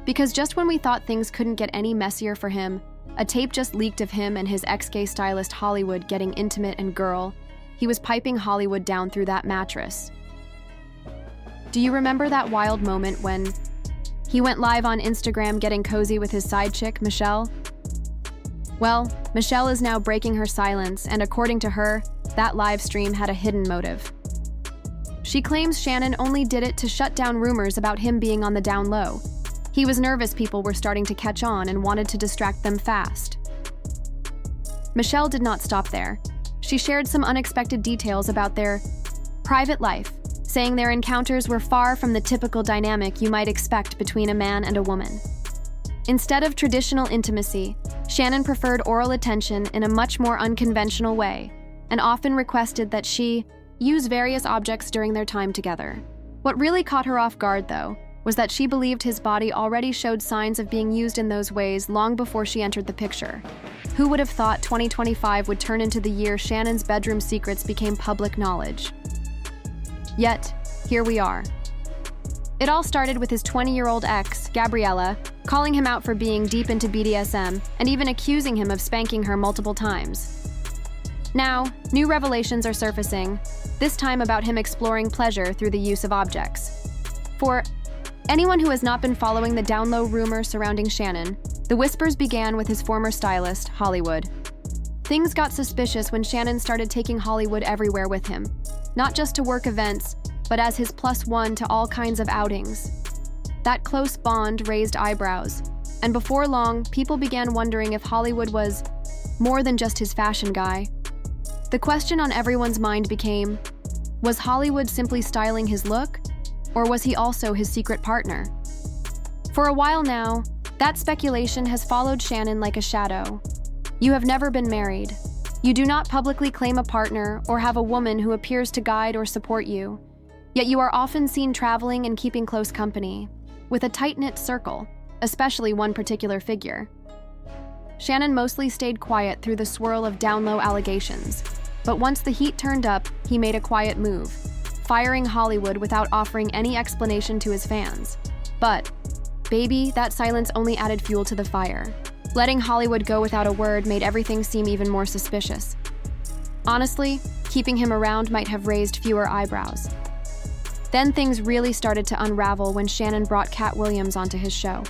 Because just when we thought things couldn't get any messier for him, a tape just leaked of him and his ex-gay stylist Hollywood getting intimate and girl. He was piping Hollywood down through that mattress. Do you remember that wild moment when he went live on Instagram getting cozy with his side chick, Michelle? Well, Michelle is now breaking her silence, and according to her, that live stream had a hidden motive. She claims Shannon only did it to shut down rumors about him being on the down low. He was nervous people were starting to catch on and wanted to distract them fast. Michelle did not stop there. She shared some unexpected details about their private life, saying their encounters were far from the typical dynamic you might expect between a man and a woman. Instead of traditional intimacy, Shannon preferred oral attention in a much more unconventional way, and often requested that she use various objects during their time together. What really caught her off guard, though, was that she believed his body already showed signs of being used in those ways long before she entered the picture. Who would have thought 2025 would turn into the year Shannon's bedroom secrets became public knowledge? Yet, here we are. It all started with his 20-year-old ex, Gabriella, calling him out for being deep into BDSM and even accusing him of spanking her multiple times. Now, new revelations are surfacing, this time about him exploring pleasure through the use of objects. For anyone who has not been following the down-low rumors surrounding Shannon, the whispers began with his former stylist, Hollywood. Things got suspicious when Shannon started taking Hollywood everywhere with him, not just to work events, but as his +1 to all kinds of outings. That close bond raised eyebrows, and before long, people began wondering if Hollywood was more than just his fashion guy. The question on everyone's mind became, was Hollywood simply styling his look, or was he also his secret partner? For a while now, that speculation has followed Shannon like a shadow. You have never been married. You do not publicly claim a partner or have a woman who appears to guide or support you. Yet you are often seen traveling and keeping close company, with a tight-knit circle, especially one particular figure. Shannon mostly stayed quiet through the swirl of down-low allegations, but once the heat turned up, he made a quiet move, firing Hollywood without offering any explanation to his fans. But, baby, that silence only added fuel to the fire. Letting Hollywood go without a word made everything seem even more suspicious. Honestly, keeping him around might have raised fewer eyebrows. Then things really started to unravel when Shannon brought Cat Williams onto his show.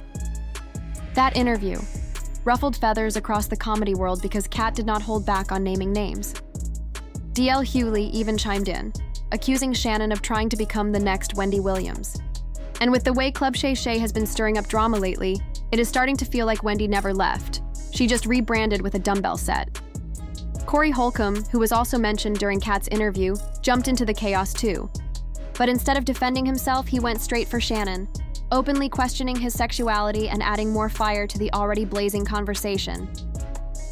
That interview ruffled feathers across the comedy world because Cat did not hold back on naming names. D.L. Hewley even chimed in, accusing Shannon of trying to become the next Wendy Williams. And with the way Club Shay Shay has been stirring up drama lately, it is starting to feel like Wendy never left. She just rebranded with a dumbbell set. Corey Holcomb, who was also mentioned during Kat's interview, jumped into the chaos too. But instead of defending himself, he went straight for Shannon, openly questioning his sexuality and adding more fire to the already blazing conversation.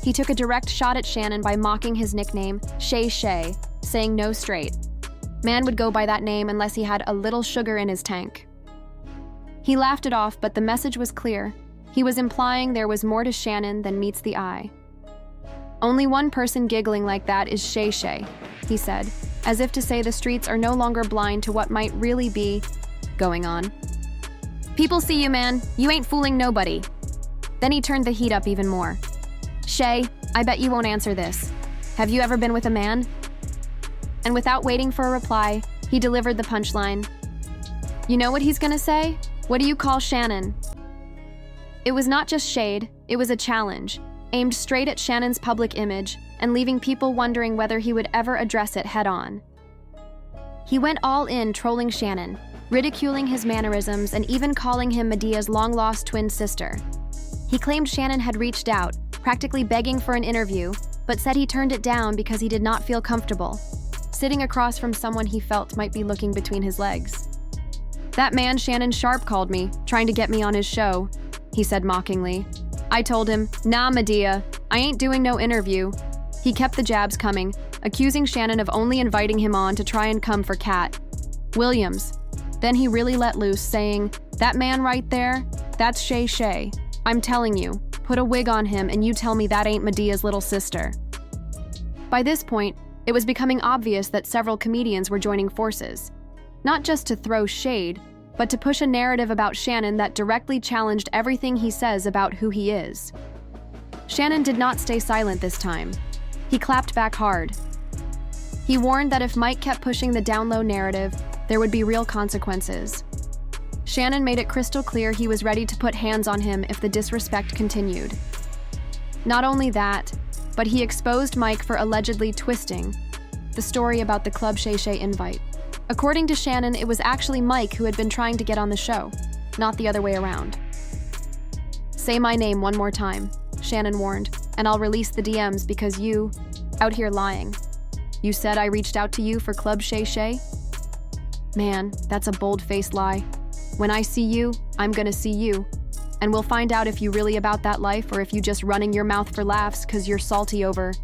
He took a direct shot at Shannon by mocking his nickname, Shay Shay, saying no straight. Man would go by that name unless he had a little sugar in his tank. He laughed it off, but the message was clear. He was implying there was more to Shannon than meets the eye. Only one person giggling like that is Shay Shay, he said, as if to say the streets are no longer blind to what might really be going on. People see you, man. You ain't fooling nobody. Then he turned the heat up even more. Shay, I bet you won't answer this. Have you ever been with a man? And without waiting for a reply, he delivered the punchline. You know what he's gonna say? What do you call Shannon? It was not just shade, it was a challenge, aimed straight at Shannon's public image and leaving people wondering whether he would ever address it head-on. He went all in trolling Shannon, ridiculing his mannerisms and even calling him Medea's long-lost twin sister. He claimed Shannon had reached out, practically begging for an interview, but said he turned it down because he did not feel comfortable, sitting across from someone he felt might be looking between his legs. That man Shannon Sharpe called me, trying to get me on his show, he said mockingly. I told him, nah, Medea, I ain't doing no interview. He kept the jabs coming, accusing Shannon of only inviting him on to try and come for Cat Williams. Then he really let loose, saying, that man right there, that's Shay Shay. I'm telling you, put a wig on him and you tell me that ain't Medea's little sister. By this point, it was becoming obvious that several comedians were joining forces, not just to throw shade, but to push a narrative about Shannon that directly challenged everything he says about who he is. Shannon did not stay silent this time. He clapped back hard. He warned that if Mike kept pushing the down-low narrative, there would be real consequences. Shannon made it crystal clear he was ready to put hands on him if the disrespect continued. Not only that, but he exposed Mike for allegedly twisting the story about the Club Shay Shay invite. According to Shannon, it was actually Mike who had been trying to get on the show, not the other way around. "Say my name one more time," Shannon warned, "and I'll release the DMs because you, out here lying. You said I reached out to you for Club Shay Shay? Man, that's a bold-faced lie. When I see you, I'm gonna see you. And we'll find out if you really about that life or if you just running your mouth for laughs cause you're salty over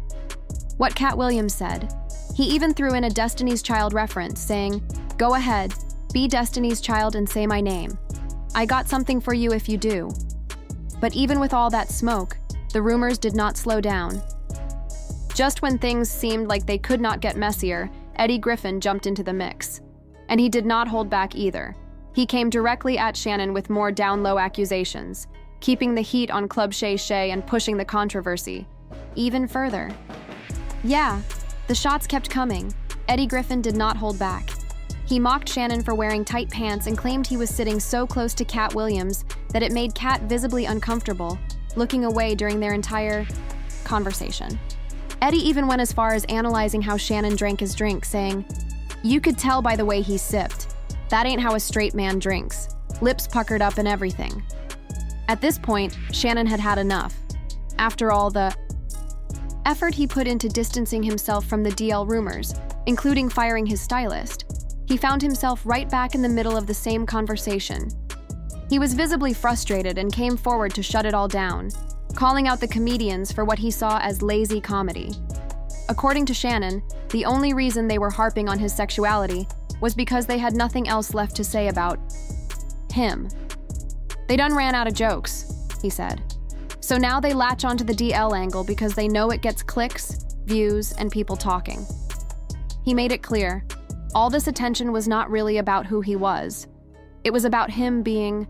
what Cat Williams said. He even threw in a Destiny's Child reference, saying, "Go ahead, be Destiny's Child and say my name. I got something for you if you do." But even with all that smoke, the rumors did not slow down. Just when things seemed like they could not get messier, Eddie Griffin jumped into the mix. And he did not hold back either. He came directly at Shannon with more down-low accusations, keeping the heat on Club Shay Shay and pushing the controversy even further. Yeah, the shots kept coming. Eddie Griffin did not hold back. He mocked Shannon for wearing tight pants and claimed he was sitting so close to Cat Williams that it made Cat visibly uncomfortable, looking away during their entire conversation. Eddie even went as far as analyzing how Shannon drank his drink, saying, "You could tell by the way he sipped. That ain't how a straight man drinks. Lips puckered up and everything." At this point, Shannon had had enough. After all the effort he put into distancing himself from the DL rumors, including firing his stylist, he found himself right back in the middle of the same conversation. He was visibly frustrated and came forward to shut it all down, calling out the comedians for what he saw as lazy comedy. According to Shannon, the only reason they were harping on his sexuality was because they had nothing else left to say about him. "They done ran out of jokes," he said. "So now they latch onto the DL angle because they know it gets clicks, views, and people talking." He made it clear, all this attention was not really about who he was. It was about him being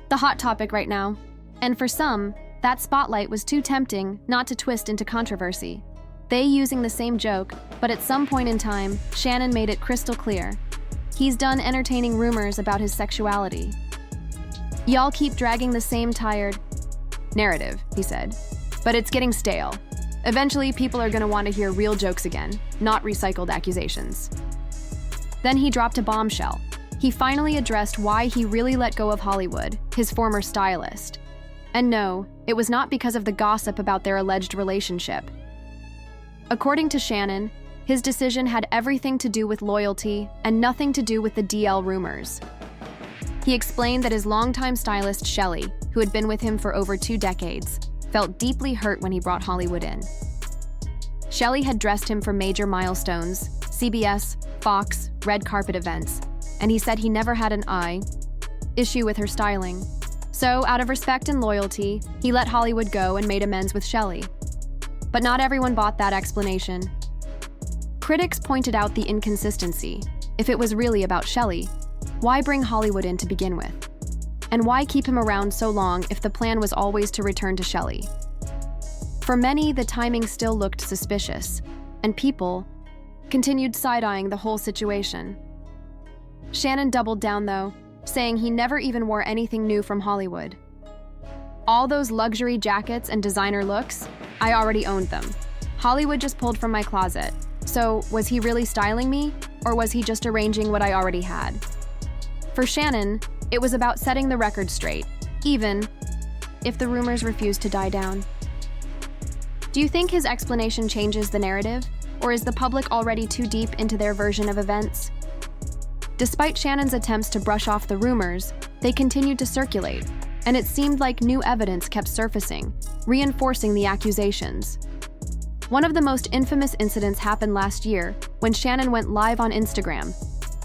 the hot topic right now. And for some, that spotlight was too tempting not to twist into controversy. They using the same joke, but at some point in time, Shannon made it crystal clear. He's done entertaining rumors about his sexuality. "Y'all keep dragging the same tired narrative," he said, "but it's getting stale. Eventually, people are gonna want to hear real jokes again, not recycled accusations." Then he dropped a bombshell. He finally addressed why he really let go of Hollywood, his former stylist. And no, it was not because of the gossip about their alleged relationship. According to Shannon, his decision had everything to do with loyalty and nothing to do with the DL rumors. He explained that his longtime stylist, Shelley, who had been with him for over 2 decades, felt deeply hurt when he brought Hollywood in. Shelley had dressed him for major milestones, CBS, Fox, red carpet events, and he said he never had an issue with her styling. So, out of respect and loyalty, he let Hollywood go and made amends with Shelley. But not everyone bought that explanation. Critics pointed out the inconsistency. If it was really about Shelley, why bring Hollywood in to begin with? And why keep him around so long if the plan was always to return to Shelley? For many, the timing still looked suspicious, and people continued side-eyeing the whole situation. Shannon doubled down, though, saying he never even wore anything new from Hollywood. "All those luxury jackets and designer looks, I already owned them. Hollywood just pulled from my closet. So, was he really styling me, or was he just arranging what I already had?" For Shannon, it was about setting the record straight, even if the rumors refused to die down. Do you think his explanation changes the narrative, or is the public already too deep into their version of events? Despite Shannon's attempts to brush off the rumors, they continued to circulate, and it seemed like new evidence kept surfacing, reinforcing the accusations. One of the most infamous incidents happened last year when Shannon went live on Instagram.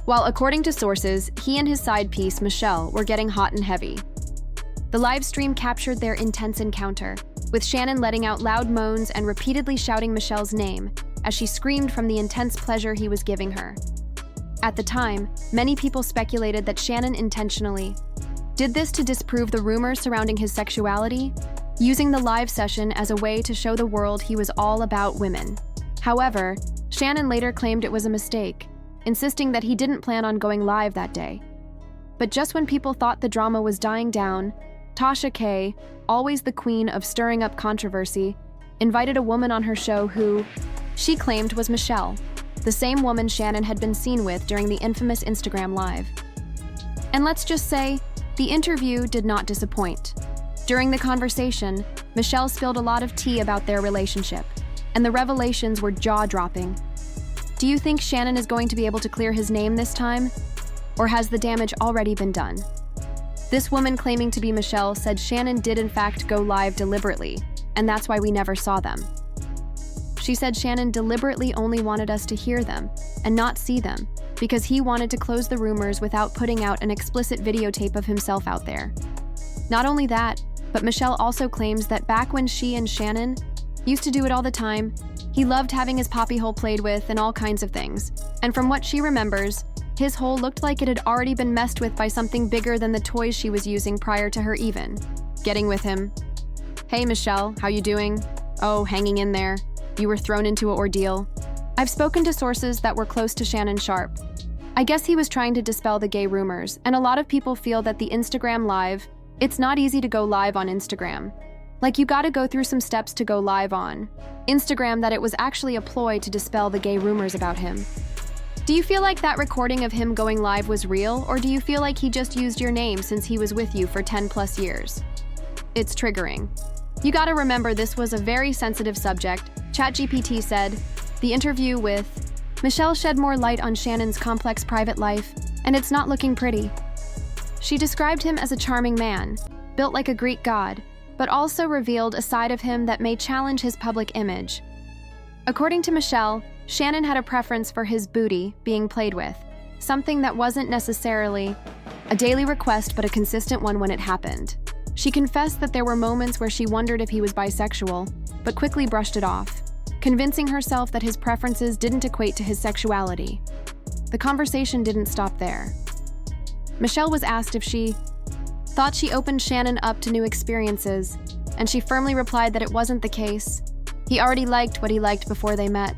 While according to sources, he and his side piece, Michelle, were getting hot and heavy. The live stream captured their intense encounter, with Shannon letting out loud moans and repeatedly shouting Michelle's name as she screamed from the intense pleasure he was giving her. At the time, many people speculated that Shannon intentionally did this to disprove the rumors surrounding his sexuality, using the live session as a way to show the world he was all about women. However, Shannon later claimed it was a mistake, insisting that he didn't plan on going live that day. But just when people thought the drama was dying down, Tasha K, always the queen of stirring up controversy, invited a woman on her show who she claimed was Michelle, the same woman Shannon had been seen with during the infamous Instagram Live. And let's just say, the interview did not disappoint. During the conversation, Michelle spilled a lot of tea about their relationship, and the revelations were jaw-dropping. Do you think Shannon is going to be able to clear his name this time? Or has the damage already been done? This woman claiming to be Michelle said Shannon did in fact go live deliberately, and that's why we never saw them. She said Shannon deliberately only wanted us to hear them and not see them because he wanted to close the rumors without putting out an explicit videotape of himself out there. Not only that, but Michelle also claims that back when she and Shannon used to do it all the time, he loved having his poppy hole played with and all kinds of things. And from what she remembers, his hole looked like it had already been messed with by something bigger than the toys she was using prior to her even getting with him. Hey Michelle, how you doing? Oh, hanging in there. You were thrown into an ordeal. I've spoken to sources that were close to Shannon Sharpe. I guess he was trying to dispel the gay rumors, and a lot of people feel that the Instagram Live, it's not easy to go live on Instagram. Like you gotta go through some steps to go live on Instagram, that it was actually a ploy to dispel the gay rumors about him. Do you feel like that recording of him going live was real, or do you feel like he just used your name since he was with you for 10 plus years? It's triggering. You gotta remember this was a very sensitive subject. ChatGPT said, the interview with Michelle shed more light on Shannon's complex private life, and it's not looking pretty. She described him as a charming man, built like a Greek god, but also revealed a side of him that may challenge his public image. According to Michelle, Shannon had a preference for his booty being played with, something that wasn't necessarily a daily request but a consistent one when it happened. She confessed that there were moments where she wondered if he was bisexual, but quickly brushed it off, convincing herself that his preferences didn't equate to his sexuality. The conversation didn't stop there. Michelle was asked if she thought she opened Shannon up to new experiences, and she firmly replied that it wasn't the case. He already liked what he liked before they met.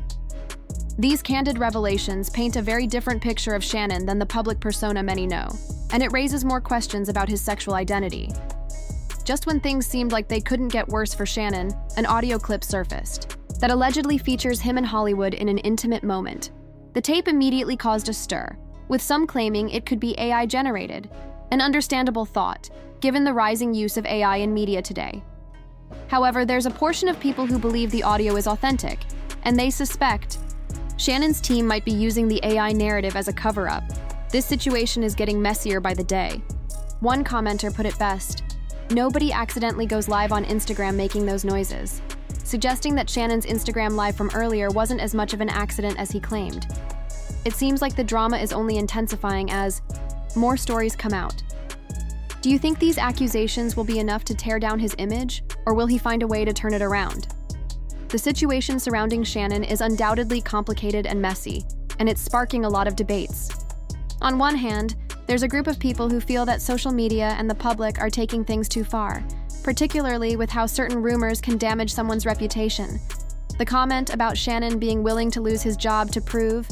These candid revelations paint a very different picture of Shannon than the public persona many know, and it raises more questions about his sexual identity. Just when things seemed like they couldn't get worse for Shannon, an audio clip surfaced that allegedly features him in Hollywood in an intimate moment. The tape immediately caused a stir, with some claiming it could be AI generated, an understandable thought, given the rising use of AI in media today. However, there's a portion of people who believe the audio is authentic, and they suspect Shannon's team might be using the AI narrative as a cover-up. This situation is getting messier by the day. One commenter put it best, "Nobody accidentally goes live on Instagram making those noises," suggesting that Shannon's Instagram Live from earlier wasn't as much of an accident as he claimed. It seems like the drama is only intensifying as more stories come out. Do you think these accusations will be enough to tear down his image, or will he find a way to turn it around? The situation surrounding Shannon is undoubtedly complicated and messy, and it's sparking a lot of debates. On one hand, there's a group of people who feel that social media and the public are taking things too far, particularly with how certain rumors can damage someone's reputation. The comment about Shannon being willing to lose his job to prove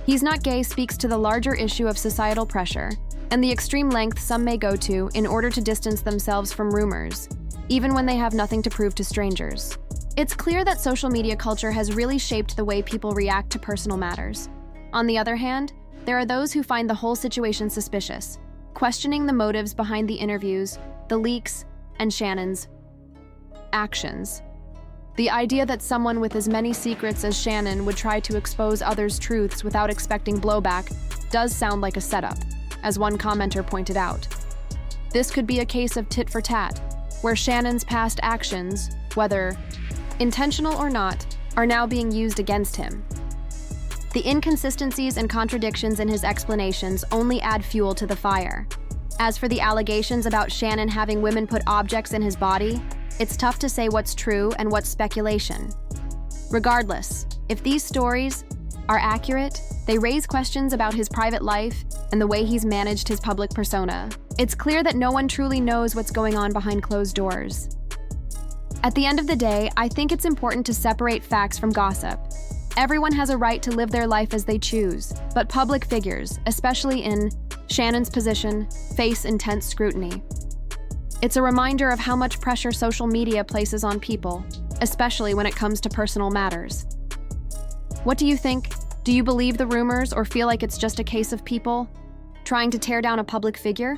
he's not gay speaks to the larger issue of societal pressure and the extreme lengths some may go to in order to distance themselves from rumors, even when they have nothing to prove to strangers. It's clear that social media culture has really shaped the way people react to personal matters. On the other hand, there are those who find the whole situation suspicious, questioning the motives behind the interviews, the leaks, and Shannon's actions. The idea that someone with as many secrets as Shannon would try to expose others' truths without expecting blowback does sound like a setup, as one commenter pointed out. This could be a case of tit for tat, where Shannon's past actions, whether intentional or not, are now being used against him. The inconsistencies and contradictions in his explanations only add fuel to the fire. As for the allegations about Shannon having women put objects in his body, it's tough to say what's true and what's speculation. Regardless, if these stories are accurate, they raise questions about his private life and the way he's managed his public persona. It's clear that no one truly knows what's going on behind closed doors. At the end of the day, I think it's important to separate facts from gossip. Everyone has a right to live their life as they choose, but public figures, especially in Shannon's position, face intense scrutiny. It's a reminder of how much pressure social media places on people, especially when it comes to personal matters. What do you think? Do you believe the rumors or feel like it's just a case of people trying to tear down a public figure?